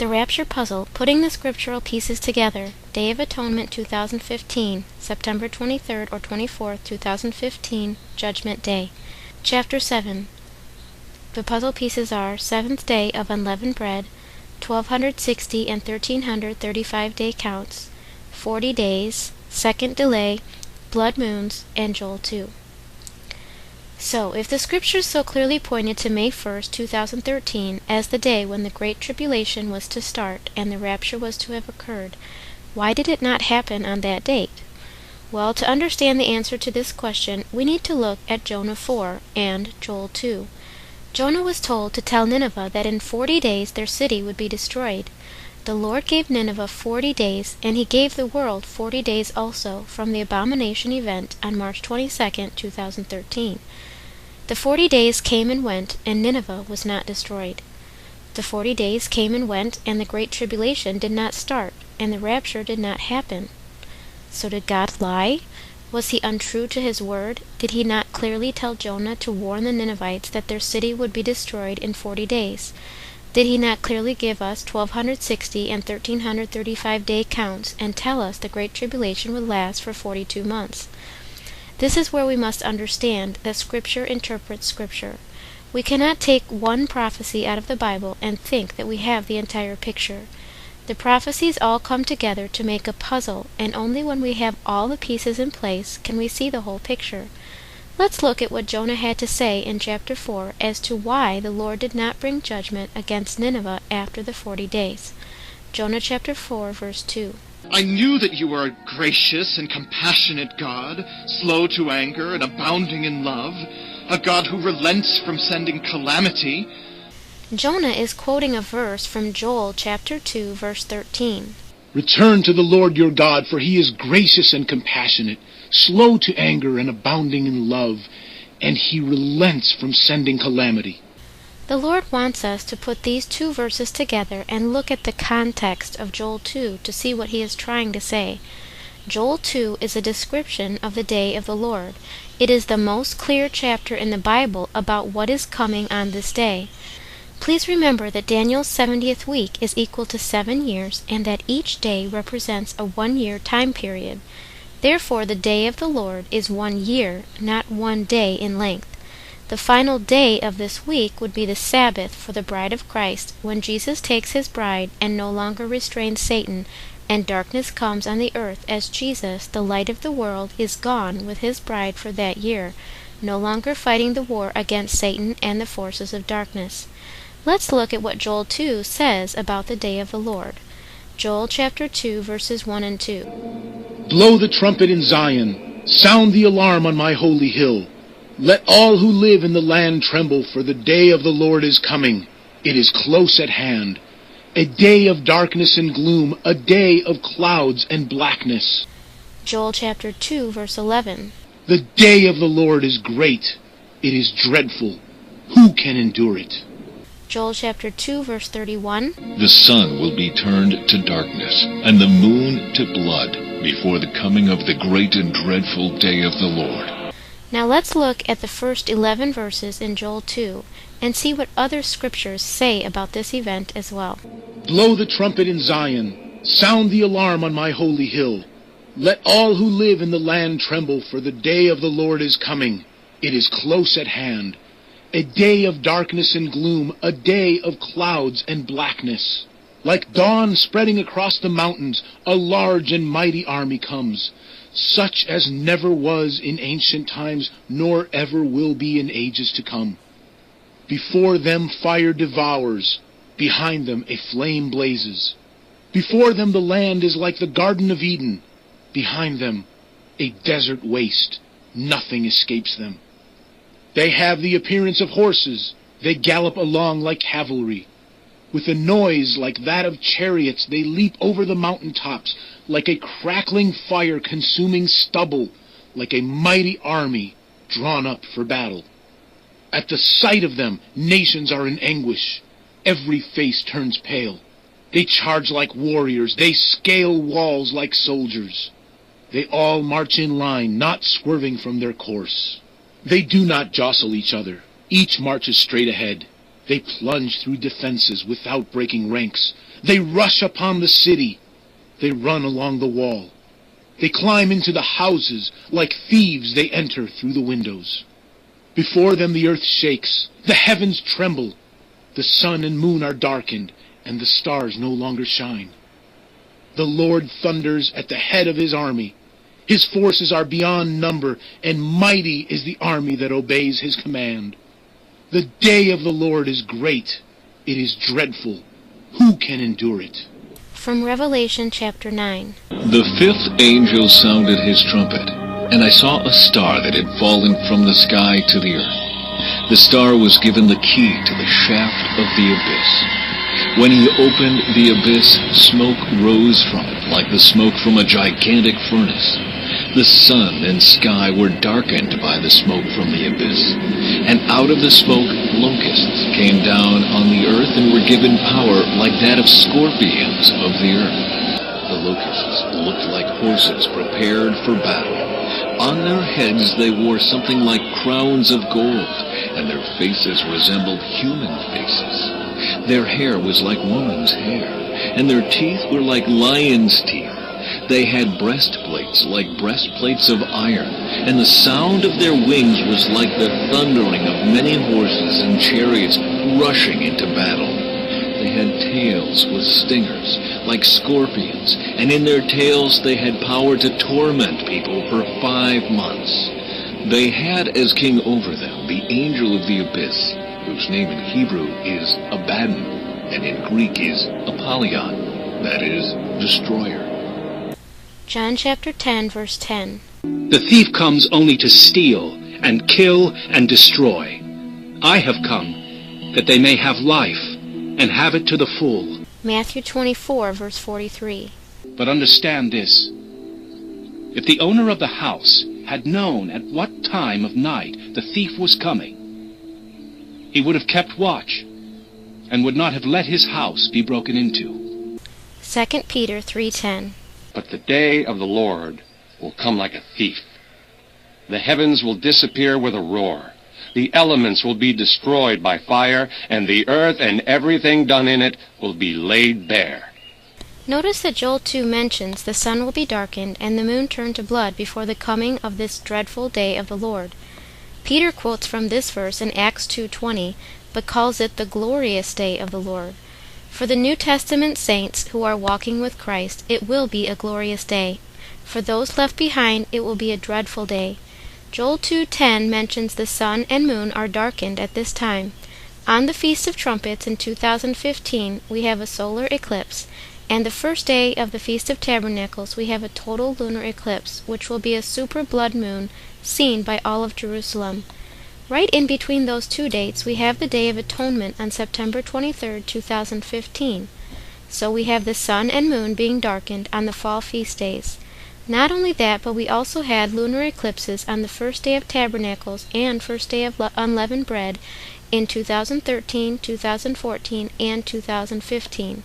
The Rapture Puzzle, Putting the Scriptural Pieces Together, Day of Atonement 2015, September 23rd or 24th, 2015, Judgment Day. Chapter 7. The puzzle pieces are 7th day of unleavened bread, 1260 and 1335 day counts, 40 days, second delay, blood moons, and Joel 2. So, if the Scriptures so clearly pointed to May 1st, 2013 as the day when the Great Tribulation was to start and the rapture was to have occurred, why did it not happen on that date? Well, to understand the answer to this question, we need to look at Jonah 4 and Joel 2. Jonah was told to tell Nineveh that in 40 days their city would be destroyed. The Lord gave Nineveh 40 days, and he gave the world 40 days also from the abomination event on March 22nd, 2013. The 40 days came and went, and Nineveh was not destroyed. The 40 days came and went, and the Great Tribulation did not start, and the rapture did not happen. So did God lie? Was he untrue to his word? Did he not clearly tell Jonah to warn the Ninevites that their city would be destroyed in 40 days? Did he not clearly give us 1260 and 1335 day counts and tell us the Great Tribulation would last for 42 months? This is where we must understand that Scripture interprets Scripture. We cannot take one prophecy out of the Bible and think that we have the entire picture. The prophecies all come together to make a puzzle, and only when we have all the pieces in place can we see the whole picture. Let's look at what Jonah had to say in chapter 4 as to why the Lord did not bring judgment against Nineveh after the 40 days. Jonah chapter 4, verse 2. I knew that you are a gracious and compassionate God, slow to anger and abounding in love, a God who relents from sending calamity. Jonah is quoting a verse from Joel chapter 2, verse 13. Return to the Lord your God, for he is gracious and compassionate, slow to anger and abounding in love, and he relents from sending calamity. The Lord wants us to put these two verses together and look at the context of Joel 2 to see what he is trying to say. Joel 2 is a description of the day of the Lord. It is the most clear chapter in the Bible about what is coming on this day. Please remember that Daniel's 70th week is equal to 7 years and that each day represents a 1-year time period. Therefore, the day of the Lord is 1 year, not 1 day in length. The final day of this week would be the Sabbath for the bride of Christ, when Jesus takes his bride and no longer restrains Satan, and darkness comes on the earth as Jesus, the light of the world, is gone with his bride for that year, no longer fighting the war against Satan and the forces of darkness. Let's look at what Joel 2 says about the day of the Lord. Joel chapter 2, verses 1 and 2. Blow the trumpet in Zion, sound the alarm on my holy hill. Let all who live in the land tremble, for the day of the Lord is coming. It is close at hand. A day of darkness and gloom, a day of clouds and blackness. Joel chapter 2, verse 11. The day of the Lord is great. It is dreadful. Who can endure it? Joel chapter 2, verse 31. The sun will be turned to darkness, and the moon to blood, before the coming of the great and dreadful day of the Lord. Now let's look at the first 11 verses in Joel 2 and see what other scriptures say about this event as well. Blow the trumpet in Zion, sound the alarm on my holy hill. Let all who live in the land tremble, for the day of the Lord is coming. It is close at hand. A day of darkness and gloom, a day of clouds and blackness. Like dawn spreading across the mountains, a large and mighty army comes, such as never was in ancient times, nor ever will be in ages to come. Before them fire devours, behind them a flame blazes. Before them the land is like the Garden of Eden, behind them a desert waste. Nothing escapes them. They have the appearance of horses, they gallop along like cavalry. With a noise like that of chariots, they leap over the mountain tops, like a crackling fire consuming stubble, like a mighty army drawn up for battle. At the sight of them, nations are in anguish. Every face turns pale. They charge like warriors. They scale walls like soldiers. They all march in line, not swerving from their course. They do not jostle each other. Each marches straight ahead. They plunge through defenses without breaking ranks. They rush upon the city. They run along the wall. They climb into the houses. Like thieves they enter through the windows. Before them the earth shakes. The heavens tremble. The sun and moon are darkened, and the stars no longer shine. The Lord thunders at the head of his army. His forces are beyond number, and mighty is the army that obeys his command. The day of the Lord is great. It is dreadful. Who can endure it? From Revelation chapter 9. The fifth angel sounded his trumpet, and I saw a star that had fallen from the sky to the earth. The star was given the key to the shaft of the abyss. When he opened the abyss, smoke rose from it like the smoke from a gigantic furnace. The sun and sky were darkened by the smoke from the abyss, and out of the smoke locusts came down on the earth and were given power like that of scorpions of the earth. The locusts looked like horses prepared for battle. On their heads they wore something like crowns of gold, and their faces resembled human faces. Their hair was like woman's hair, and their teeth were like lions' teeth. They had breastplates like breastplates of iron, and the sound of their wings was like the thundering of many horses and chariots rushing into battle. They had tails with stingers, like scorpions, and in their tails they had power to torment people for 5 months. They had as king over them the angel of the abyss, whose name in Hebrew is Abaddon, and in Greek is Apollyon, that is, destroyer. John chapter 10, verse 10. The thief comes only to steal, and kill, and destroy. I have come, that they may have life, and have it to the full. Matthew 24, verse 43. But understand this. If the owner of the house had known at what time of night the thief was coming, he would have kept watch, and would not have let his house be broken into. 2 Peter 3:10. But the day of the Lord will come like a thief. The heavens will disappear with a roar. The elements will be destroyed by fire, and the earth and everything done in it will be laid bare. Notice that Joel 2 mentions the sun will be darkened and the moon turned to blood before the coming of this dreadful day of the Lord. Peter quotes from this verse in Acts 2:20, but calls it the glorious day of the Lord. For the New Testament saints who are walking with Christ, it will be a glorious day. For those left behind, it will be a dreadful day. Joel 2:10 mentions the sun and moon are darkened at this time. On the Feast of Trumpets in 2015, we have a solar eclipse, and the first day of the Feast of Tabernacles we have a total lunar eclipse, which will be a super blood moon seen by all of Jerusalem. Right in between those two dates, we have the Day of Atonement on September 23, 2015. So we have the sun and moon being darkened on the fall feast days. Not only that, but we also had lunar eclipses on the first day of Tabernacles and first day of unleavened bread in 2013, 2014, and 2015.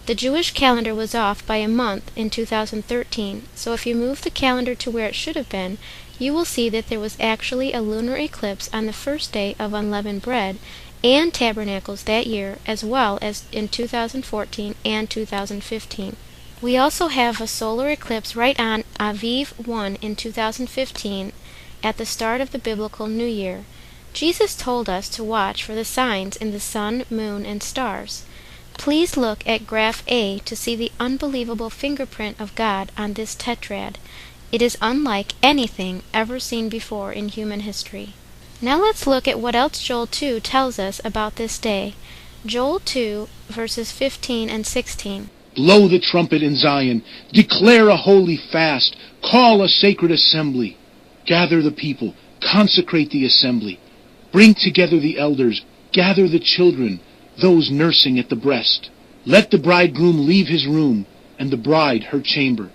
The Jewish calendar was off by a month in 2013, so if you move the calendar to where it should have been, you will see that there was actually a lunar eclipse on the first day of unleavened bread and Tabernacles that year, as well as in 2014 and 2015. We also have a solar eclipse right on Aviv 1 in 2015 at the start of the biblical New Year. Jesus told us to watch for the signs in the sun, moon, and stars. Please look at graph A to see the unbelievable fingerprint of God on this tetrad. It is unlike anything ever seen before in human history. Now let's look at what else Joel 2 tells us about this day. Joel 2, verses 15 and 16. Blow the trumpet in Zion. Declare a holy fast. Call a sacred assembly. Gather the people. Consecrate the assembly. Bring together the elders. Gather the children, those nursing at the breast. Let the bridegroom leave his room, and the bride her chamber.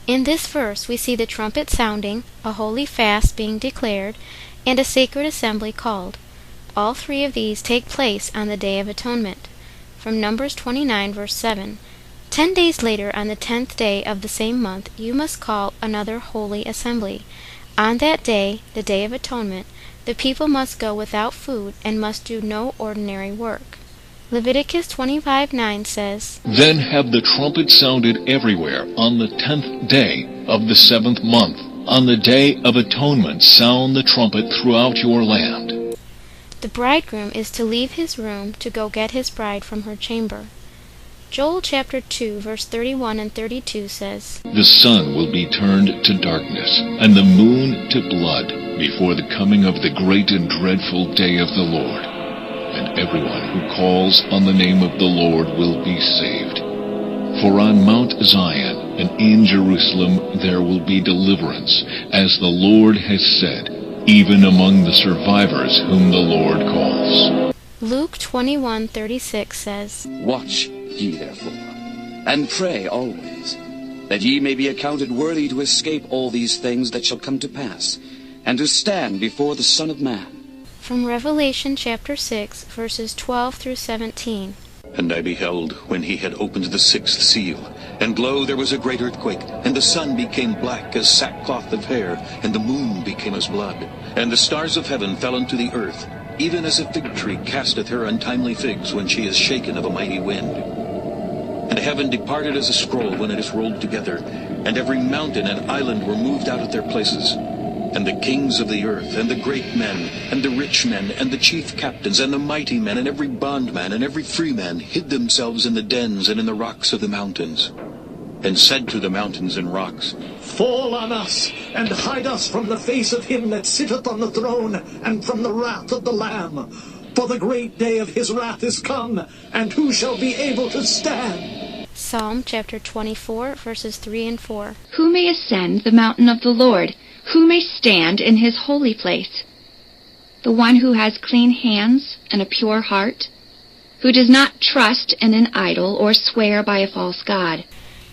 In this verse we see the trumpet sounding, a holy fast being declared, and a sacred assembly called. All three of these take place on the Day of Atonement. From Numbers 29, verse 7. 10 days later, on the 10th day of the same month, you must call another holy assembly. On that day, the Day of Atonement, the people must go without food and must do no ordinary work. Leviticus 25:9 says, Then have the trumpet sounded everywhere on the 10th day of the 7th month. On the Day of Atonement sound the trumpet throughout your land. The bridegroom is to leave his room to go get his bride from her chamber. Joel chapter 2 verse 31 and 32 says, The sun will be turned to darkness, and the moon to blood, before the coming of the great and dreadful day of the Lord. And everyone who calls on the name of the Lord will be saved. For on Mount Zion and in Jerusalem there will be deliverance, as the Lord has said, even among the survivors whom the Lord calls. Luke 21:36 says, Watch ye therefore, and pray always, that ye may be accounted worthy to escape all these things that shall come to pass, and to stand before the Son of Man. From Revelation chapter 6 verses 12 through 17. And I beheld, when he had opened the sixth seal, and lo, there was a great earthquake, and the sun became black as sackcloth of hair, and the moon became as blood, and the stars of heaven fell unto the earth, even as a fig tree casteth her untimely figs when she is shaken of a mighty wind. And heaven departed as a scroll when it is rolled together, and every mountain and island were moved out of their places. And the kings of the earth, and the great men, and the rich men, and the chief captains, and the mighty men, and every bondman, and every free man, hid themselves in the dens and in the rocks of the mountains, and said to the mountains and rocks, Fall on us, and hide us from the face of him that sitteth on the throne, and from the wrath of the Lamb. For the great day of his wrath is come, and who shall be able to stand? Psalm chapter 24 verses 3 and 4. Who may ascend the mountain of the Lord? Who may stand in his holy place? The one who has clean hands and a pure heart, who does not trust in an idol or swear by a false god.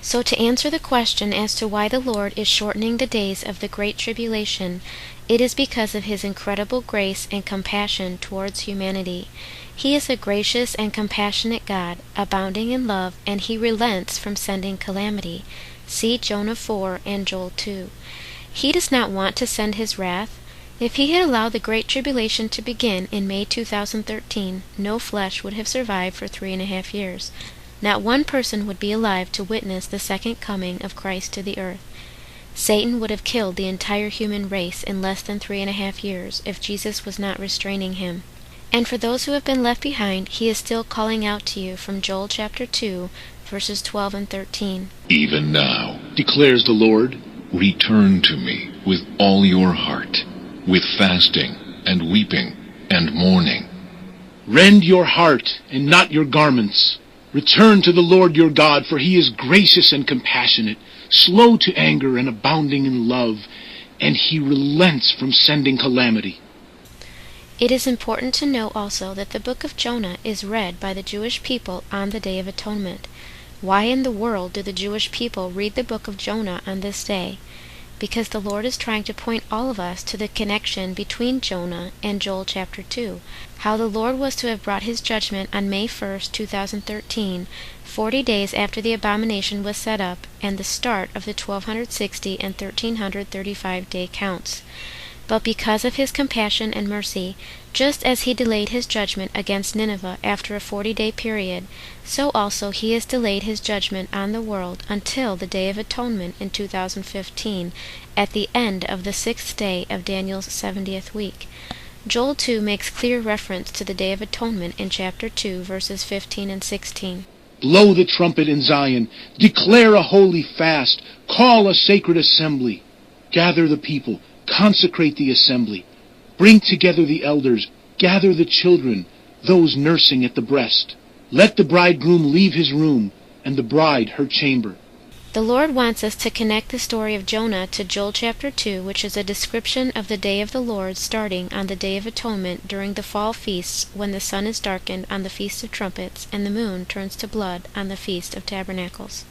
So to answer the question as to why the Lord is shortening the days of the Great Tribulation, it is because of his incredible grace and compassion towards humanity. He is a gracious and compassionate God, abounding in love, and he relents from sending calamity. See Jonah 4 and Joel 2. He does not want to send his wrath. If he had allowed the Great Tribulation to begin in May 2013, no flesh would have survived for 3.5 years. Not one person would be alive to witness the second coming of Christ to the earth. Satan would have killed the entire human race in less than 3.5 years if Jesus was not restraining him. And for those who have been left behind, he is still calling out to you from Joel chapter 2, verses 12 and 13. Even now, declares the Lord, return to me with all your heart, with fasting and weeping and mourning. Rend your heart and not your garments. Return to the Lord your God, for he is gracious and compassionate, slow to anger and abounding in love, and he relents from sending calamity. It is important to note also that the book of Jonah is read by the Jewish people on the Day of Atonement. Why in the world do the Jewish people read the book of Jonah on this day? Because the Lord is trying to point all of us to the connection between Jonah and Joel chapter 2, how the Lord was to have brought his judgment on May 1st, 2013, 40 days after the abomination was set up and the start of the 1260 and 1335 day counts. But because of his compassion and mercy, just as he delayed his judgment against Nineveh after a 40-day period, so also he has delayed his judgment on the world until the Day of Atonement in 2015, at the end of the 6th day of Daniel's 70th week. Joel 2 makes clear reference to the Day of Atonement in chapter 2, verses 15 and 16. Blow the trumpet in Zion, declare a holy fast, call a sacred assembly, gather the people, consecrate the assembly, bring together the elders, gather the children, those nursing at the breast. Let the bridegroom leave his room, and the bride her chamber. The Lord wants us to connect the story of Jonah to Joel chapter 2, which is a description of the day of the Lord starting on the Day of Atonement during the fall feasts, when the sun is darkened on the Feast of Trumpets and the moon turns to blood on the Feast of Tabernacles.